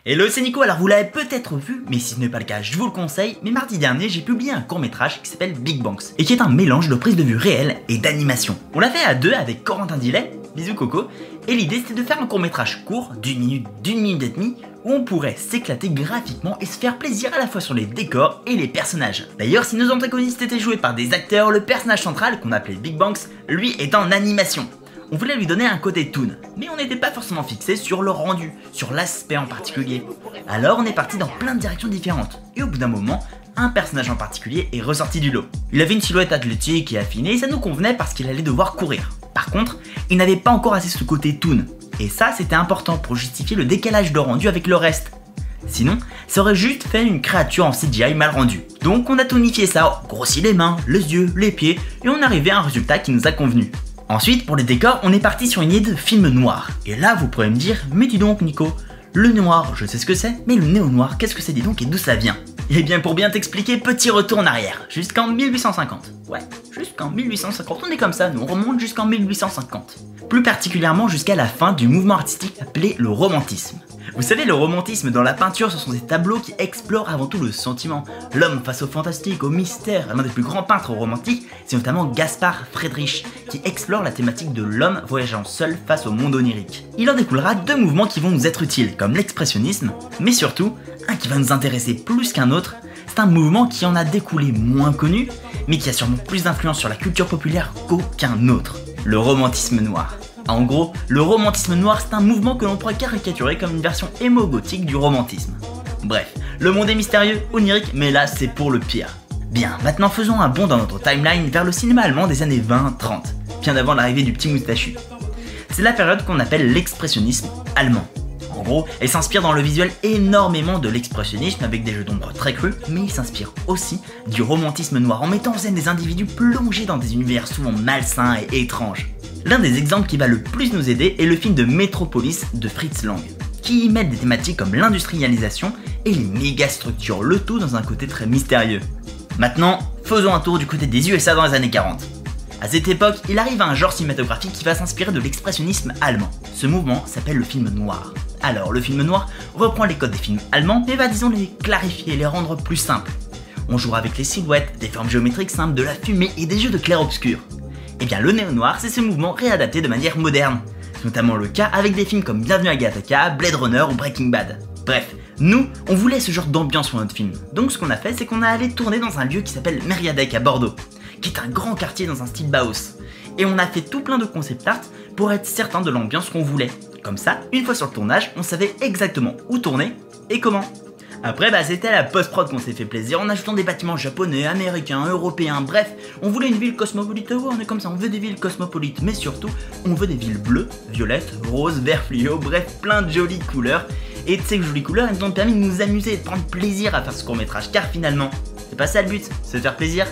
Hello, c'est Nico. Alors vous l'avez peut-être vu, mais si ce n'est pas le cas, je vous le conseille, mais mardi dernier j'ai publié un court-métrage qui s'appelle Big Banks, et qui est un mélange de prise de vue réelle et d'animation. On l'a fait à deux avec Corentin Dillet, bisous Coco, et l'idée c'était de faire un court-métrage court d'une minute et demie, où on pourrait s'éclater graphiquement et se faire plaisir à la fois sur les décors et les personnages. D'ailleurs, si nos antagonistes étaient joués par des acteurs, le personnage central, qu'on appelait Big Banks, lui est en animation. On voulait lui donner un côté toon, mais on n'était pas forcément fixé sur le rendu, sur l'aspect en particulier. Alors on est parti dans plein de directions différentes, et au bout d'un moment, un personnage en particulier est ressorti du lot. Il avait une silhouette athlétique et affinée, et ça nous convenait parce qu'il allait devoir courir. Par contre, il n'avait pas encore assez ce côté toon, et ça c'était important pour justifier le décalage de rendu avec le reste. Sinon, ça aurait juste fait une créature en CGI mal rendue. Donc on a tonifié ça, grossi les mains, les yeux, les pieds, et on arrivait à un résultat qui nous a convenu. Ensuite, pour les décors, on est parti sur une idée de film noir. Et là, vous pourrez me dire, mais dis donc Nico, le noir, je sais ce que c'est, mais le néo-noir, qu'est-ce que c'est dis donc et d'où ça vient? Eh bien, pour bien t'expliquer, petit retour en arrière, jusqu'en 1850. Ouais, jusqu'en 1850, on est comme ça, nous on remonte jusqu'en 1850. Plus particulièrement jusqu'à la fin du mouvement artistique appelé le romantisme. Vous savez, le romantisme dans la peinture, ce sont des tableaux qui explorent avant tout le sentiment, l'homme face au fantastique, au mystère. L'un des plus grands peintres romantiques, c'est notamment Gaspard Friedrich, qui explore la thématique de l'homme voyageant seul face au monde onirique. Il en découlera deux mouvements qui vont nous être utiles, comme l'expressionnisme, mais surtout, un qui va nous intéresser plus qu'un autre. C'est un mouvement qui en a découlé moins connu, mais qui a sûrement plus d'influence sur la culture populaire qu'aucun autre, le romantisme noir. En gros, le romantisme noir, c'est un mouvement que l'on pourrait caricaturer comme une version émo-gothique du romantisme. Bref, le monde est mystérieux, onirique, mais là c'est pour le pire. Bien, maintenant faisons un bond dans notre timeline vers le cinéma allemand des années 20-30, bien avant l'arrivée du petit moustachu. C'est la période qu'on appelle l'expressionnisme allemand. En gros, elle s'inspire dans le visuel énormément de l'expressionnisme avec des jeux d'ombre très crus, mais il s'inspire aussi du romantisme noir en mettant en scène des individus plongés dans des univers souvent malsains et étranges. L'un des exemples qui va le plus nous aider est le film de Metropolis de Fritz Lang, qui y mêle des thématiques comme l'industrialisation et les méga-structures, le tout dans un côté très mystérieux. Maintenant, faisons un tour du côté des USA dans les années 40. À cette époque, il arrive à un genre cinématographique qui va s'inspirer de l'expressionnisme allemand. Ce mouvement s'appelle le film noir. Alors, le film noir reprend les codes des films allemands, mais va disons les clarifier, les rendre plus simples. On jouera avec les silhouettes, des formes géométriques simples, de la fumée et des jeux de clair-obscur. Et bien le néo-noir, c'est ce mouvement réadapté de manière moderne. C'est notamment le cas avec des films comme Bienvenue à Gattaca, Blade Runner ou Breaking Bad. Bref, nous, on voulait ce genre d'ambiance pour notre film. Donc ce qu'on a fait, c'est qu'on a allé tourner dans un lieu qui s'appelle Mériadeck à Bordeaux, qui est un grand quartier dans un style Bauhaus. Et on a fait tout plein de concept art pour être certain de l'ambiance qu'on voulait. Comme ça, une fois sur le tournage, on savait exactement où tourner et comment. Après, c'était la post-prod qu'on s'est fait plaisir en ajoutant des bâtiments japonais, américains, européens, bref, on voulait une ville cosmopolite, ouais, on est comme ça, on veut des villes cosmopolites, mais surtout, on veut des villes bleues, violettes, roses, vert fluo, bref, plein de jolies couleurs. Et de ces jolies couleurs, elles nous ont permis de nous amuser et de prendre plaisir à faire ce court-métrage, car finalement, c'est pas ça le but, c'est de faire plaisir.